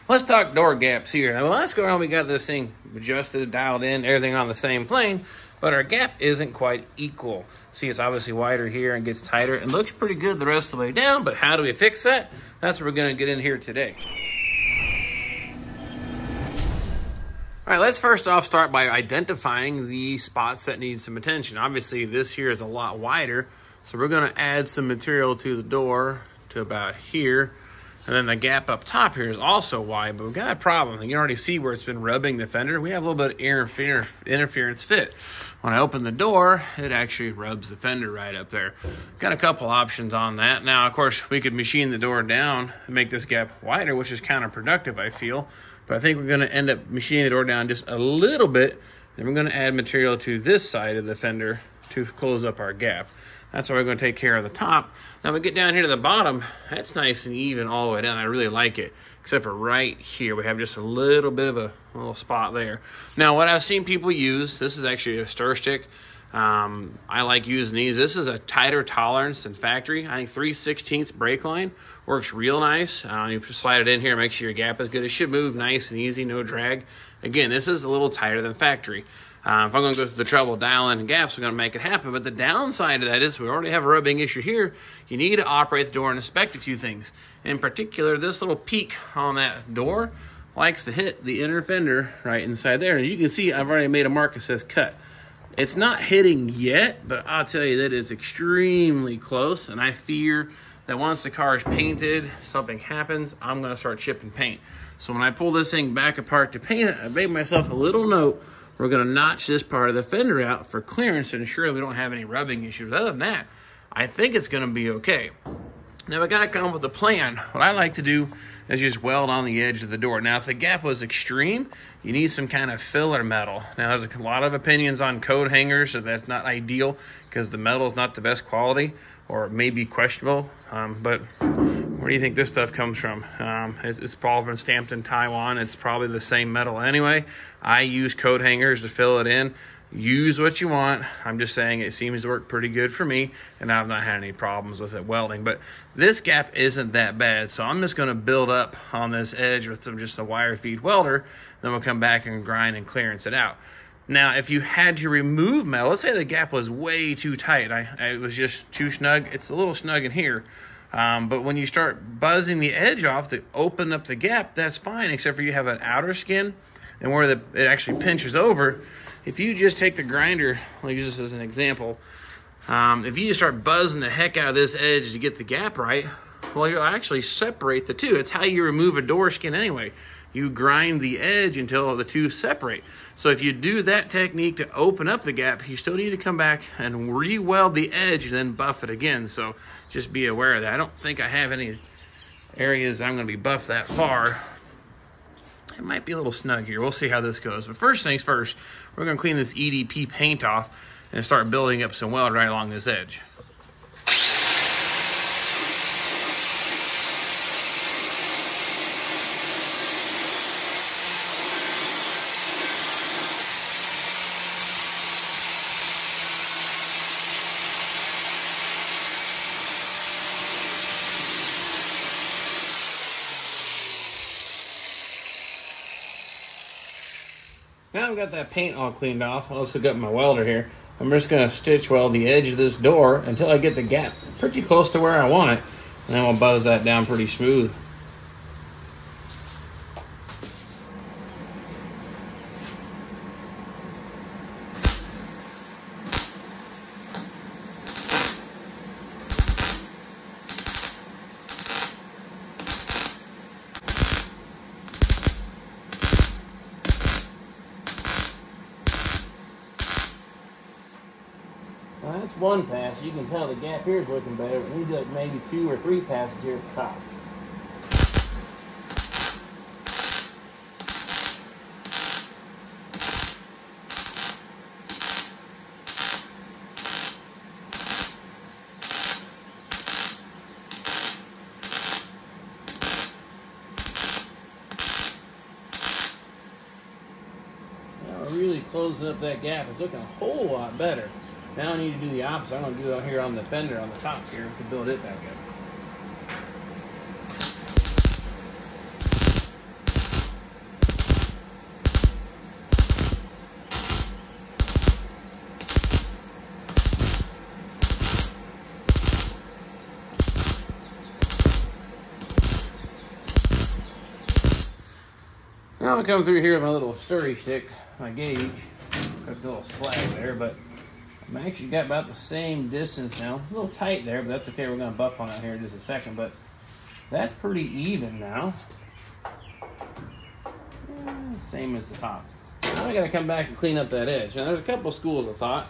Let's talk door gaps here. Now, last go around, we got this thing adjusted, dialed in, everything on the same plane, but our gap isn't quite equal. See, it's obviously wider here and gets tighter. It looks pretty good the rest of the way down, but how do we fix that? That's what we're gonna get in here today. All right, let's first off start by identifying the spots that need some attention. Obviously, this here is a lot wider, so we're gonna add some material to the door to about here. And then the gap up top here is also wide, but we've got a problem. You can already see where it's been rubbing the fender. We have a little bit of interference fit. When I open the door, it actually rubs the fender right up there. Got a couple options on that. Now, of course, we could machine the door down and make this gap wider, which is counterproductive, I feel. But I think we're gonna end up machining the door down just a little bit. Then we're gonna add material to this side of the fender to close up our gap. That's how we're going to take care of the top. Now we get down here to the bottom, that's nice and even all the way down. I really like it, except for right here. We have just a little bit of a little spot there. Now what I've seen people use, this is actually a stir stick. I like using these. This is a tighter tolerance than factory. I think 3/16 brake line works real nice. You slide it in here, make sure your gap is good. It should move nice and easy, no drag. Again, this is a little tighter than factory. If I'm going to go through the trouble of dialing in gaps, we're going to make it happen. But the downside of that is we already have a rubbing issue here. You need to operate the door and inspect a few things. In particular, this little peak on that door likes to hit the inner fender right inside there. And you can see I've already made a mark that says cut. It's not hitting yet, but I'll tell you that it's extremely close. And I fear that once the car is painted, something happens, I'm going to start chipping paint. So when I pull this thing back apart to paint it, I made myself a little note. We're gonna notch this part of the fender out for clearance to ensure we don't have any rubbing issues. Other than that, I think it's gonna be okay. Now we gotta come up with a plan. What I like to do is just weld on the edge of the door. Now if the gap was extreme, you need some kind of filler metal. Now there's a lot of opinions on coat hangers, so that's not ideal because the metal is not the best quality or maybe questionable, but where do you think this stuff comes from? It's probably been stamped in Taiwan. It's probably the same metal anyway. I use coat hangers to fill it in. Use what you want. I'm just saying it seems to work pretty good for me, and I've not had any problems with it welding. But this gap isn't that bad, so I'm just going to build up on this edge with just a wire feed welder. Then we'll come back and grind and clearance it out. Now, if you had to remove metal, let's say the gap was way too tight. It was just too snug. It's a little snug in here. But when you start buzzing the edge off to open up the gap, that's fine, except for you have an outer skin and where it actually pinches over. If you just take the grinder, I'll use this as an example. If you just start buzzing the heck out of this edge to get the gap right, well, you'll actually separate the two. It's how you remove a door skin anyway. You grind the edge until the two separate. So if you do that technique to open up the gap, you still need to come back and re-weld the edge and then buff it again. So just be aware of that. I don't think I have any areas I'm going to be buffed that far. It might be a little snug here. We'll see how this goes. But first things first, we're going to clean this EDP paint off and start building up some weld right along this edge. Now I've got that paint all cleaned off. I also got my welder here. I'm just going to stitch weld the edge of this door until I get the gap pretty close to where I want it. And then we'll buzz that down pretty smooth. Well, that's one pass. You can tell the gap here is looking better. We need like maybe 2 or 3 passes here at the top. Now we're really closing up that gap. It's looking a whole lot better. Now I need to do the opposite. I'm going to do it here on the fender on the top here to build it back up. Now I'm gonna come through here with my little sturdy stick, my gauge. There's a little slag there, but I'm actually got about the same distance now. A little tight there, but that's okay. We're gonna buff on that here in just a second, but that's pretty even now. Same as the top. Now I gotta come back and clean up that edge. Now there's a couple schools of thought.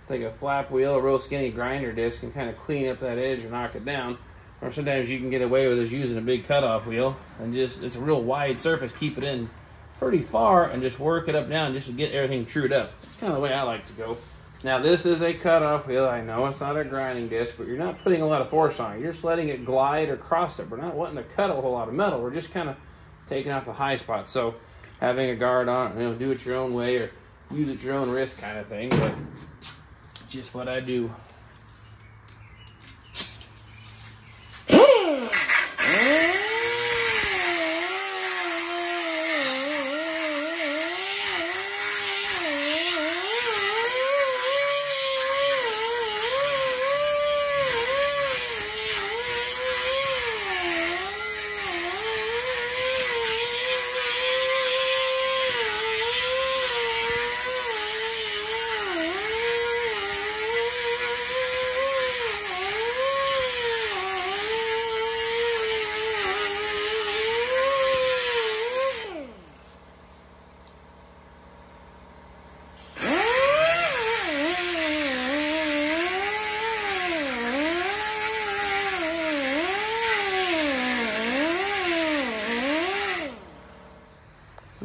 Take a flap wheel, a real skinny grinder disc, and kind of clean up that edge or knock it down. Or sometimes you can get away with just using a big cutoff wheel and just, it's a real wide surface, keep it in pretty far and just work it up down just to get everything trued up. That's kind of the way I like to go. Now this is a cutoff wheel. I know it's not a grinding disc, but you're not putting a lot of force on it. You're just letting it glide across it. We're not wanting to cut a whole lot of metal. We're just kind of taking off the high spots. So having a guard on it, you know, do it your own way or use it at your own risk kind of thing, but just what I do.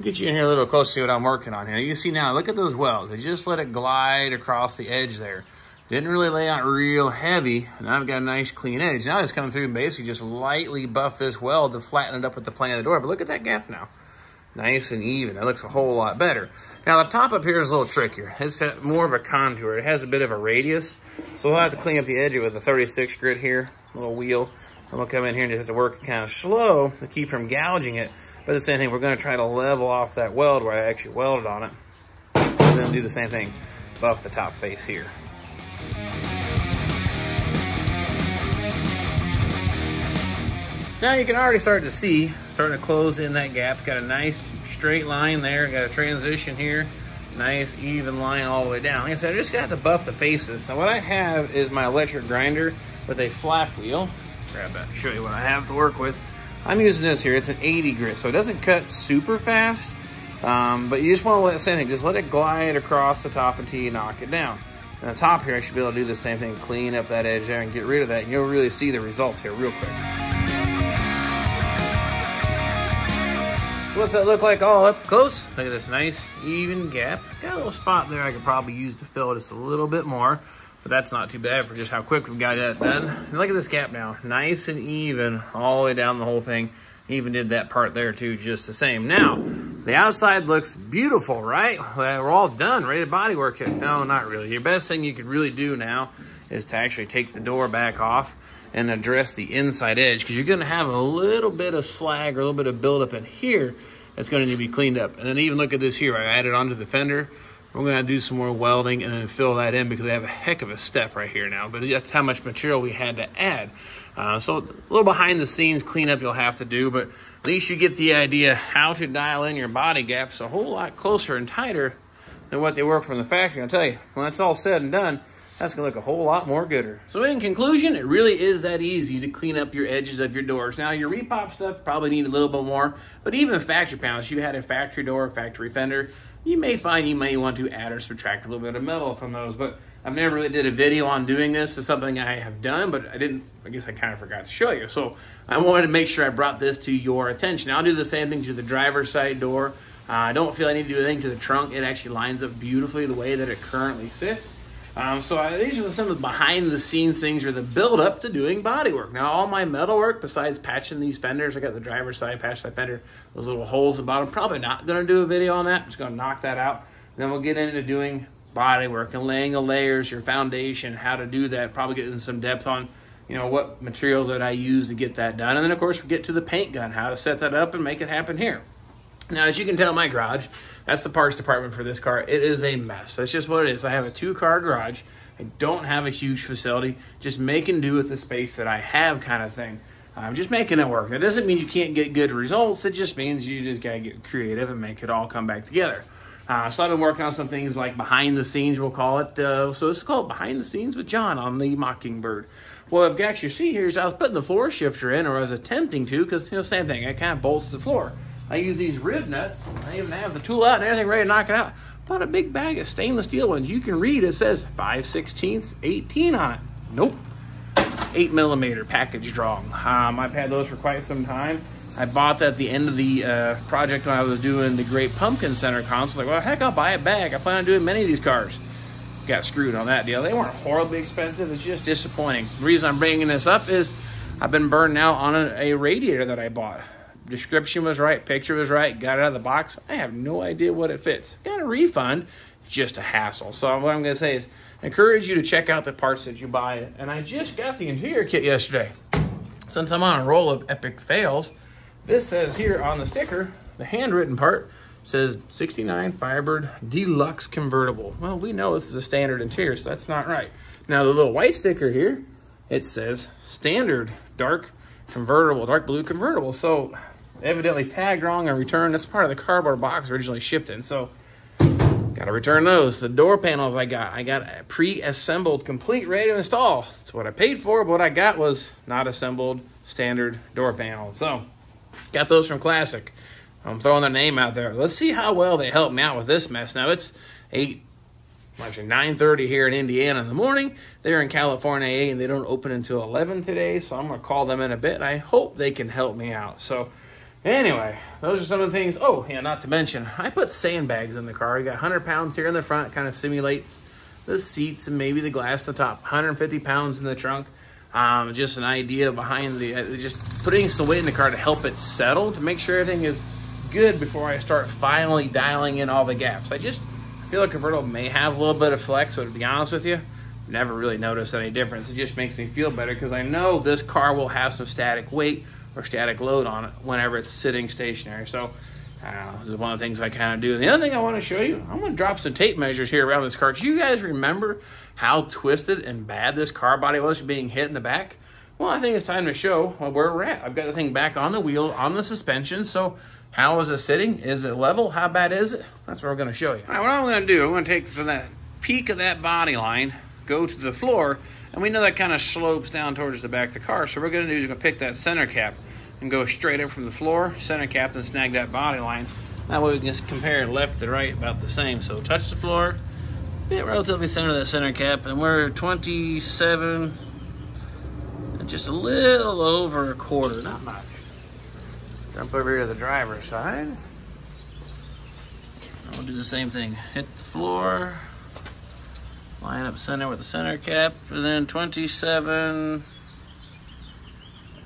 Get you in here a little close to see what I'm working on here. You can see now, look at those welds. They just let it glide across the edge there. Didn't really lay out real heavy, and I've got a nice clean edge. Now it's coming through and basically just lightly buff this weld to flatten it up with the plane of the door. But look at that gap now. Nice and even. It looks a whole lot better. Now the top up here is a little trickier. It's more of a contour. It has a bit of a radius. So we'll have to clean up the edge with a 36 grit here, little wheel. And we'll come in here and just have to work kind of slow to keep from gouging it. But the same thing, we're going to try to level off that weld where I actually welded on it. And then do the same thing, buff the top face here. Now you can already start to see, starting to close in that gap. Got a nice straight line there. Got a transition here. Nice even line all the way down. Like I said, I just got to buff the faces. So what I have is my electric grinder with a flap wheel. Grab that, show you what I have to work with. I'm using this here. It's an 80 grit, so it doesn't cut super fast, but you just want to let it same thing. Just let it glide across the top until you knock it down. And the top here, I should be able to do the same thing, clean up that edge there and get rid of that, and you'll really see the results here real quick. So what's that look like all up close? Look at this nice even gap. Got a little spot there I could probably use to fill just a little bit more. But that's not too bad for just how quick we've got that done. And look at this gap now. Nice and even all the way down the whole thing. Even did that part there too, just the same. Now, the outside looks beautiful, right? We're all done, ready to body work it. No, not really. Your best thing you could really do now is to actually take the door back off and address the inside edge, because you're going to have a little bit of slag or a little bit of buildup in here that's going to need to be cleaned up. And then even look at this here. I added onto the fender. We're going to do some more welding and then fill that in because we have a heck of a step right here now. But that's how much material we had to add. So a little behind the scenes cleanup you'll have to do, but at least you get the idea how to dial in your body gaps a whole lot closer and tighter than what they were from the factory. I'll tell you, when that's all said and done, that's going to look a whole lot more gooder. So in conclusion, it really is that easy to clean up your edges of your doors. Now, your repop stuff probably need a little bit more, but even factory panels, you had a factory door, factory fender, you may find you may want to add or subtract a little bit of metal from those, but I've never really did a video on doing this. It's something I have done, but I guess I kind of forgot to show you. So I wanted to make sure I brought this to your attention. I'll do the same thing to the driver's side door. I don't feel I need to do anything to the trunk. It actually lines up beautifully the way that it currently sits. These are some of the behind the scenes things or the build up to doing body work. Now all my metal work besides patching these fenders, I got the driver's side, patch that fender, those little holes at the bottom, probably not going to do a video on that. I'm just going to knock that out. Then we'll get into doing body work and laying the layers, your foundation, how to do that, probably get in some depth on, you know, what materials that I use to get that done. And then of course we get to the paint gun, how to set that up and make it happen here. Now, as you can tell, my garage, that's the parts department for this car. It is a mess. That's just what it is. I have a 2-car garage. I don't have a huge facility. Just making do with the space that I have kind of thing. I'm just making it work. That doesn't mean you can't get good results. It just means you just got to get creative and make it all come back together. So I've been working on some things like behind the scenes, we'll call it. So this is called Behind the Scenes with John on the Mockingbird. Well, if you actually see here, is I was putting the floor shifter in, or I was attempting to, because, you know, same thing. It kind of bolts the floor. I use these rib nuts. I even have the tool out and everything ready to knock it out. Bought a big bag of stainless steel ones. You can read it says 5/16 18 on it. Nope. 8mm package wrong. I've had those for quite some time. I bought that at the end of the project when I was doing the Great Pumpkin Center console. Like, well, heck, I'll buy it back. I plan on doing many of these cars. Got screwed on that deal. They weren't horribly expensive. It's just disappointing. The reason I'm bringing this up is I've been burned out on a radiator that I bought. Description was right, picture was right, got it out of the box. I have no idea what it fits. Got a refund, it's just a hassle. So what I'm going to say is encourage you to check out the parts that you buy. And I just got the interior kit yesterday. Since I'm on a roll of epic fails, this says here on the sticker, the handwritten part says 69 Firebird Deluxe Convertible. Well, we know this is a standard interior, so that's not right. Now the little white sticker here, it says standard dark convertible, dark blue convertible. So evidently tagged wrong and returned. That's part of the cardboard box originally shipped in. So gotta return those. The door panels I got pre-assembled, complete, ready to install. That's what I paid for, but what I got was not assembled standard door panel. So got those from Classic. I'm throwing their name out there. Let's see how well they help me out with this mess. Now it's 9:30 here in Indiana in the morning. They're in California, and they don't open until 11 today. So I'm gonna call them in a bit, and I hope they can help me out. So anyway, those are some of the things. Oh, yeah, not to mention, I put sandbags in the car. You got 100 pounds here in the front, kind of simulates the seats and maybe the glass at the top. 150 pounds in the trunk. Just an idea behind the, just putting some weight in the car to help it settle, to make sure everything is good before I start finally dialing in all the gaps. I feel like a convertible may have a little bit of flex, but to be honest with you, never really noticed any difference. It just makes me feel better because I know this car will have some static weight or static load on it whenever it's sitting stationary. So this is one of the things I kind of do. And the other thing I want to show you, I'm going to drop some tape measures here around this car. Do you guys remember how twisted and bad this car body was being hit in the back? Well, I think it's time to show where we're at. I've got the thing back on the wheel, on the suspension. So how is it sitting? Is it level? How bad is it? That's what we're going to show you. All right, what I'm going to do, I'm going to take from that peak of that body line, go to the floor, and we know that kind of slopes down towards the back of the car. So what we're going to do is we're going to pick that center cap and go straight up from the floor, center cap, and snag that body line. That way we can just compare left to right about the same. So touch the floor, get relatively center of that center cap, and we're 27, just a little over a quarter, not much. Jump over here to the driver's side. We'll do the same thing. Hit the floor, line up center with the center cap, and then 27.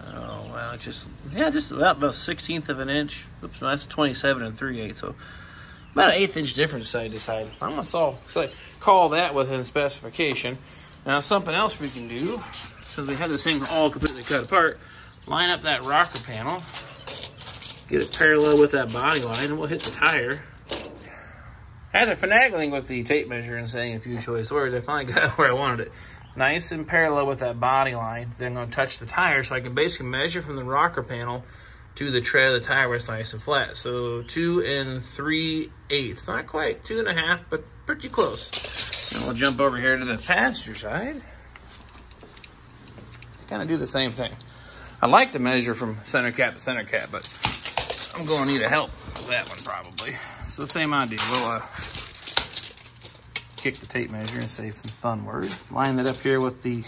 Oh, well, just about a 1/16 of an inch. Oops, no, that's 27 3/8. So about an 1/8 inch difference side to side. I'm gonna call that within specification. Now something else we can do, since we have this thing all completely cut apart, line up that rocker panel, get it parallel with that body line, and we'll hit the tire. After finagling with the tape measure and saying a few choice words, I finally got it where I wanted it. Nice and parallel with that body line. Then I'm going to touch the tire so I can basically measure from the rocker panel to the tread of the tire where it's nice and flat. So 2 3/8. Not quite 2 1/2, but pretty close. And we'll jump over here to the passenger side. Kind of do the same thing. I like to measure from center cap to center cap, but I'm going to need a help with that one probably. So the same idea. We'll kick the tape measure and say some fun words. Line that up here with the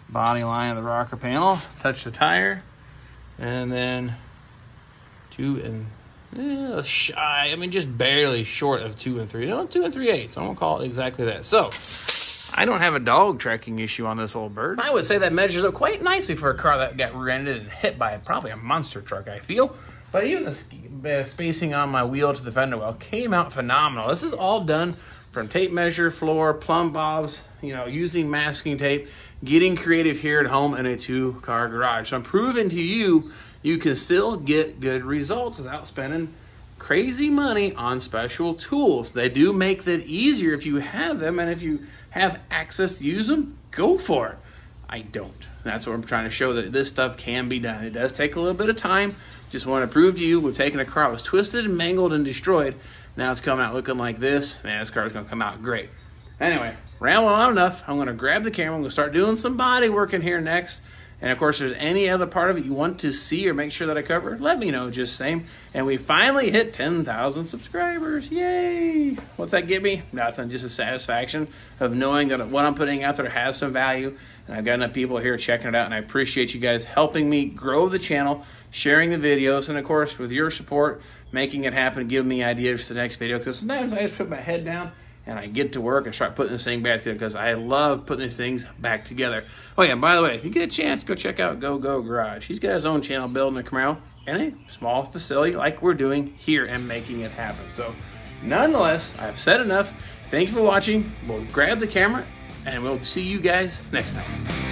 body line of the rocker panel. Touch the tire. And then 2 shy. I mean, just barely short of 2 3. No, 2 3/8. So I'm going to call it exactly that. So I don't have a dog tracking issue on this old bird. I would say that measures up quite nicely for a car that got rear-ended and hit by probably a monster truck, I feel. But even the spacing on my wheel to the fender well came out phenomenal. This is all done from tape measure, floor, plumb bobs, using masking tape, getting creative here at home in a 2-car garage. So I'm proving to you, you can still get good results without spending crazy money on special tools. They do make that easier if you have them, and if you have access to use them, go for it. I don't. And that's what I'm trying to show, that this stuff can be done. It does take a little bit of time. Just want to prove to you, we've taken a car that was twisted and mangled and destroyed. Now it's coming out looking like this. Man, this car is going to come out great. Anyway, rambling on enough. I'm going to grab the camera. I'm going to start doing some body work in here next. And of course, if there's any other part of it you want to see or make sure that I cover, let me know just the same. And we finally hit 10,000 subscribers. Yay! What's that give me? Nothing, just a satisfaction of knowing that what I'm putting out there has some value. And I've got enough people here checking it out. And I appreciate you guys helping me grow the channel, sharing the videos, and of course, with your support, making it happen, giving me ideas for the next video. Because sometimes I just put my head down and I get to work and start putting this thing back together, because I love putting these things back together. Oh yeah, by the way, if you get a chance, go check out Go Garage. He's got his own channel building a Camaro in a small facility like we're doing here and making it happen. So nonetheless, I've said enough. Thank you for watching. We'll grab the camera and we'll see you guys next time.